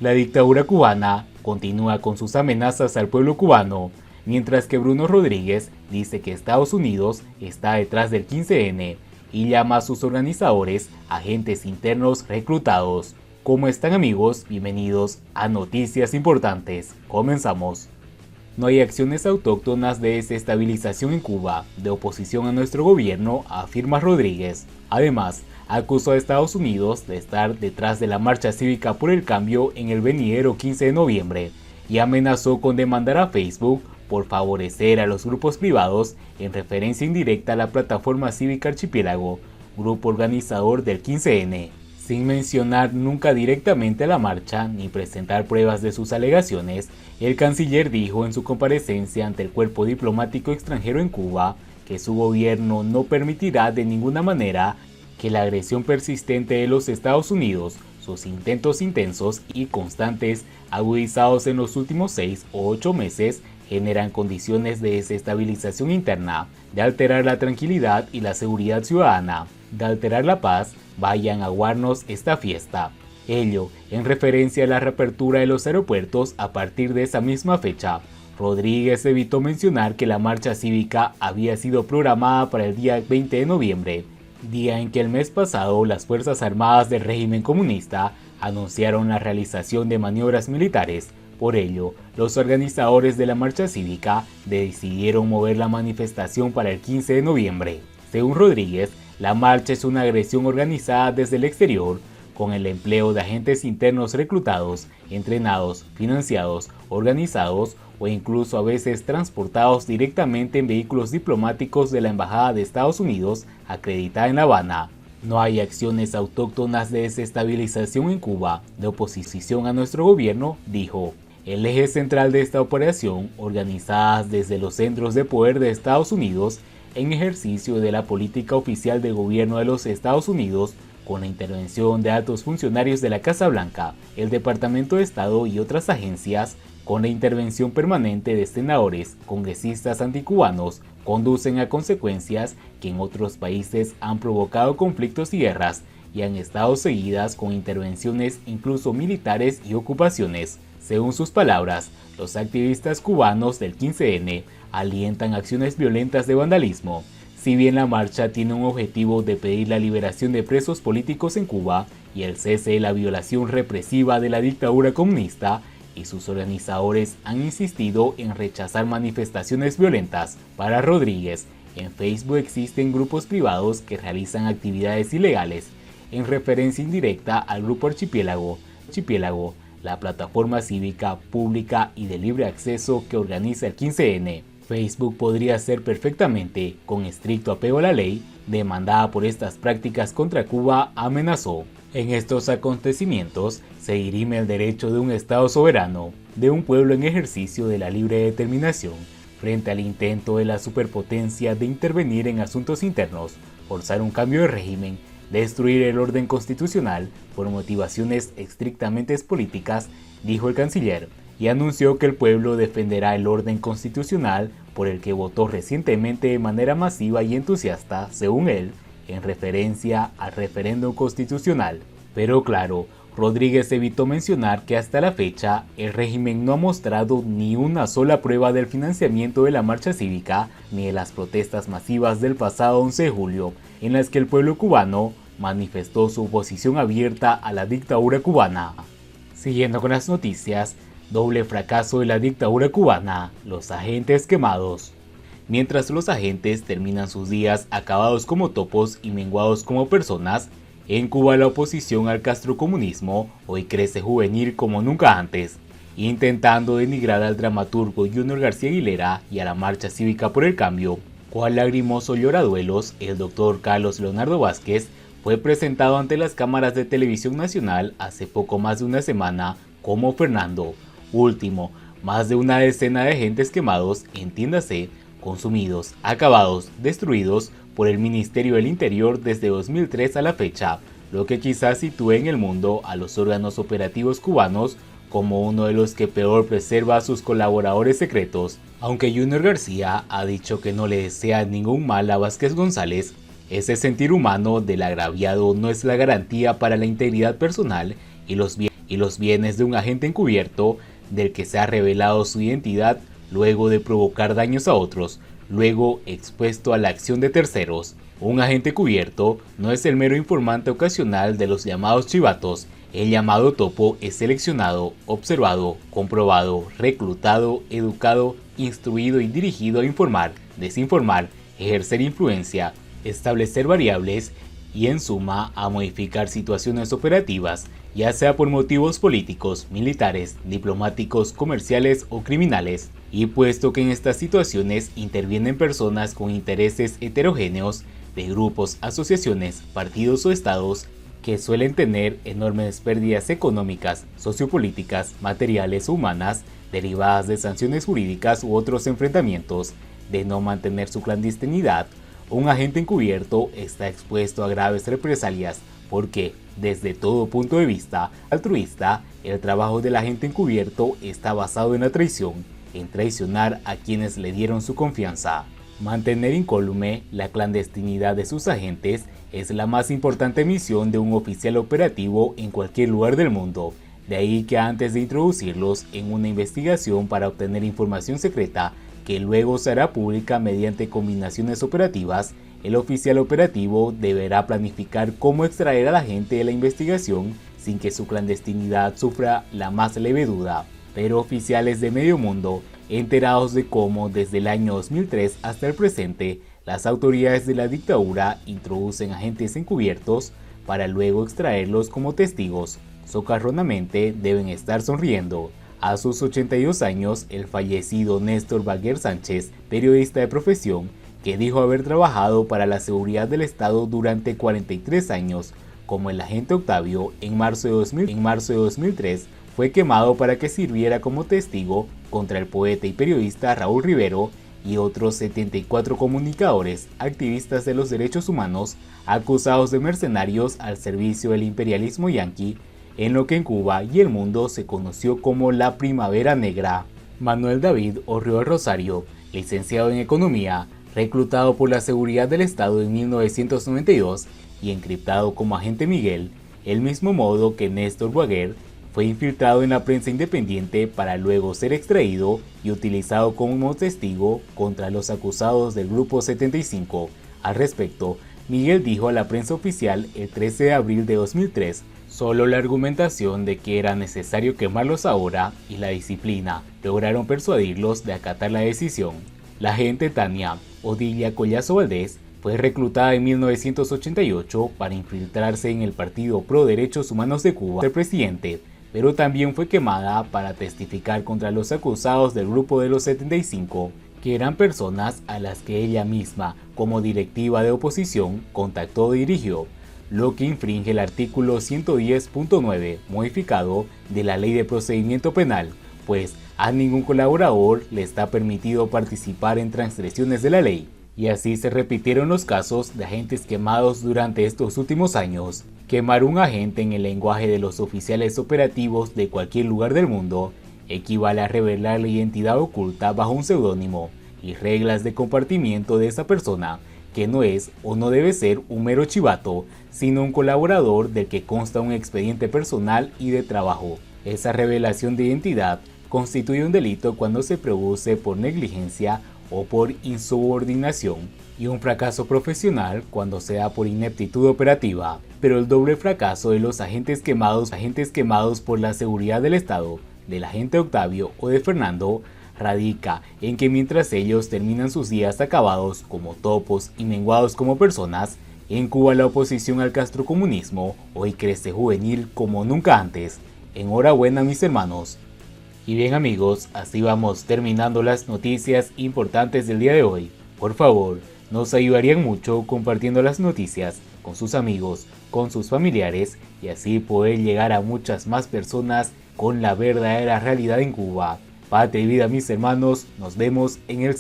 La dictadura cubana continúa con sus amenazas al pueblo cubano, mientras que Bruno Rodríguez dice que Estados Unidos está detrás del 15N y llama a sus organizadores agentes internos reclutados. ¿Cómo están, amigos? Bienvenidos a Noticias Importantes. Comenzamos. No hay acciones autóctonas de desestabilización en Cuba, de oposición a nuestro gobierno, afirma Rodríguez. Además, acusó a Estados Unidos de estar detrás de la marcha cívica por el cambio en el venidero 15 de noviembre y amenazó con demandar a Facebook por favorecer a los grupos privados en referencia indirecta a la plataforma cívica Archipiélago, grupo organizador del 15N. Sin mencionar nunca directamente a la marcha ni presentar pruebas de sus alegaciones, el canciller dijo en su comparecencia ante el cuerpo diplomático extranjero en Cuba que su gobierno no permitirá de ninguna manera que la agresión persistente de los Estados Unidos, sus intentos intensos y constantes agudizados en los últimos 6 o 8 meses, generan condiciones de desestabilización interna, de alterar la tranquilidad y la seguridad ciudadana, de alterar la paz, vayan a aguarnos esta fiesta. Ello en referencia a la reapertura de los aeropuertos a partir de esa misma fecha. Rodríguez evitó mencionar que la marcha cívica había sido programada para el día 20 de noviembre, día en que el mes pasado las Fuerzas Armadas del régimen comunista anunciaron la realización de maniobras militares. Por ello, los organizadores de la marcha cívica decidieron mover la manifestación para el 15 de noviembre. Según Rodríguez, la marcha es una agresión organizada desde el exterior, con el empleo de agentes internos reclutados, entrenados, financiados, organizados o incluso a veces transportados directamente en vehículos diplomáticos de la Embajada de Estados Unidos acreditada en La Habana. No hay acciones autóctonas de desestabilización en Cuba, de oposición a nuestro gobierno, dijo. El eje central de esta operación, organizada desde los centros de poder de Estados Unidos, en ejercicio de la política oficial del gobierno de los Estados Unidos, con la intervención de altos funcionarios de la Casa Blanca, el Departamento de Estado y otras agencias, con la intervención permanente de senadores, congresistas anticubanos, conducen a consecuencias que en otros países han provocado conflictos y guerras y han estado seguidas con intervenciones incluso militares y ocupaciones. Según sus palabras, los activistas cubanos del 15N alientan acciones violentas de vandalismo. Si bien la marcha tiene un objetivo de pedir la liberación de presos políticos en Cuba y el cese de la violación represiva de la dictadura comunista, y sus organizadores han insistido en rechazar manifestaciones violentas. Para Rodríguez, en Facebook existen grupos privados que realizan actividades ilegales, en referencia indirecta al grupo Archipiélago, la plataforma cívica, pública y de libre acceso que organiza el 15N. Facebook podría ser perfectamente, con estricto apego a la ley, demandada por estas prácticas contra Cuba, amenazó. En estos acontecimientos se dirime el derecho de un Estado soberano, de un pueblo en ejercicio de la libre determinación, frente al intento de la superpotencia de intervenir en asuntos internos, forzar un cambio de régimen, destruir el orden constitucional por motivaciones estrictamente políticas, dijo el canciller, y anunció que el pueblo defenderá el orden constitucional por el que votó recientemente de manera masiva y entusiasta, según él, en referencia al referéndum constitucional. Pero claro, Rodríguez evitó mencionar que hasta la fecha el régimen no ha mostrado ni una sola prueba del financiamiento de la marcha cívica ni de las protestas masivas del pasado 11 de julio, en las que el pueblo cubano manifestó su oposición abierta a la dictadura cubana. Siguiendo con las noticias, doble fracaso de la dictadura cubana, los agentes quemados. Mientras los agentes terminan sus días acabados como topos y menguados como personas, en Cuba la oposición al castrocomunismo hoy crece juvenil como nunca antes, intentando denigrar al dramaturgo Junior García Aguilera y a la marcha cívica por el cambio. Cual lagrimoso lloraduelos, el doctor Carlos Leonardo Vázquez fue presentado ante las cámaras de Televisión Nacional hace poco más de una semana como Fernando. Último, más de una decena de agentes quemados, entiéndase, consumidos, acabados, destruidos por el Ministerio del Interior desde 2003 a la fecha, lo que quizás sitúe en el mundo a los órganos operativos cubanos como uno de los que peor preserva a sus colaboradores secretos. Aunque Junior García ha dicho que no le desea ningún mal a Vázquez González, ese sentir humano del agraviado no es la garantía para la integridad personal y los y los bienes de un agente encubierto del que se ha revelado su identidad luego de provocar daños a otros, luego expuesto a la acción de terceros. Un agente cubierto no es el mero informante ocasional de los llamados chivatos. El llamado topo es seleccionado, observado, comprobado, reclutado, educado, instruido y dirigido a informar, desinformar, ejercer influencia, establecer variables y en suma a modificar situaciones operativas, ya sea por motivos políticos, militares, diplomáticos, comerciales o criminales. Y puesto que en estas situaciones intervienen personas con intereses heterogéneos de grupos, asociaciones, partidos o estados que suelen tener enormes pérdidas económicas, sociopolíticas, materiales o humanas derivadas de sanciones jurídicas u otros enfrentamientos, de no mantener su clandestinidad, un agente encubierto está expuesto a graves represalias porque, desde todo punto de vista altruista, el trabajo del agente encubierto está basado en la traición, en traicionar a quienes le dieron su confianza. Mantener incólume la clandestinidad de sus agentes es la más importante misión de un oficial operativo en cualquier lugar del mundo. De ahí que antes de introducirlos en una investigación para obtener información secreta que luego se hará pública mediante combinaciones operativas, el oficial operativo deberá planificar cómo extraer a la gente de la investigación sin que su clandestinidad sufra la más leve duda. Pero oficiales de medio mundo, enterados de cómo desde el año 2003 hasta el presente, las autoridades de la dictadura introducen agentes encubiertos para luego extraerlos como testigos, socarronamente deben estar sonriendo. A sus 82 años, el fallecido Néstor Baguer Sánchez, periodista de profesión, que dijo haber trabajado para la seguridad del Estado durante 43 años como el agente Octavio, en marzo de 2003, fue quemado para que sirviera como testigo contra el poeta y periodista Raúl Rivero y otros 74 comunicadores, activistas de los derechos humanos, acusados de mercenarios al servicio del imperialismo yanqui, en lo que en Cuba y el mundo se conoció como la Primavera Negra. Manuel David Orriols Rosario, licenciado en Economía, reclutado por la Seguridad del Estado en 1992 y encriptado como agente Miguel, el mismo modo que Néstor Baguer, fue infiltrado en la prensa independiente para luego ser extraído y utilizado como testigo contra los acusados del Grupo 75. Al respecto, Miguel dijo a la prensa oficial el 13 de abril de 2003, solo la argumentación de que era necesario quemarlos ahora y la disciplina lograron persuadirlos de acatar la decisión. La agente Tania Odilia Collazo Valdés fue reclutada en 1988 para infiltrarse en el Partido Pro Derechos Humanos de Cuba del presidente, pero también fue quemada para testificar contra los acusados del Grupo de los 75, que eran personas a las que ella misma, como directiva de oposición, contactó o dirigió, lo que infringe el artículo 110.9 modificado de la Ley de Procedimiento Penal, pues a ningún colaborador le está permitido participar en transgresiones de la ley. Y así se repitieron los casos de agentes quemados durante estos últimos años. Quemar un agente en el lenguaje de los oficiales operativos de cualquier lugar del mundo equivale a revelar la identidad oculta bajo un seudónimo y reglas de compartimiento de esa persona, que no es o no debe ser un mero chivato, sino un colaborador del que consta un expediente personal y de trabajo. Esa revelación de identidad constituye un delito cuando se produce por negligencia o por insubordinación, y un fracaso profesional cuando se da por ineptitud operativa. Pero el doble fracaso de los agentes quemados por la seguridad del Estado, del agente Octavio o de Fernando, radica en que mientras ellos terminan sus días acabados como topos y menguados como personas, en Cuba la oposición al castrocomunismo hoy crece juvenil como nunca antes. Enhorabuena, mis hermanos. Y bien, amigos, así vamos terminando las noticias importantes del día de hoy. Por favor, nos ayudarían mucho compartiendo las noticias con sus amigos, con sus familiares y así poder llegar a muchas más personas con la verdadera realidad en Cuba. Patria y vida, mis hermanos, nos vemos en el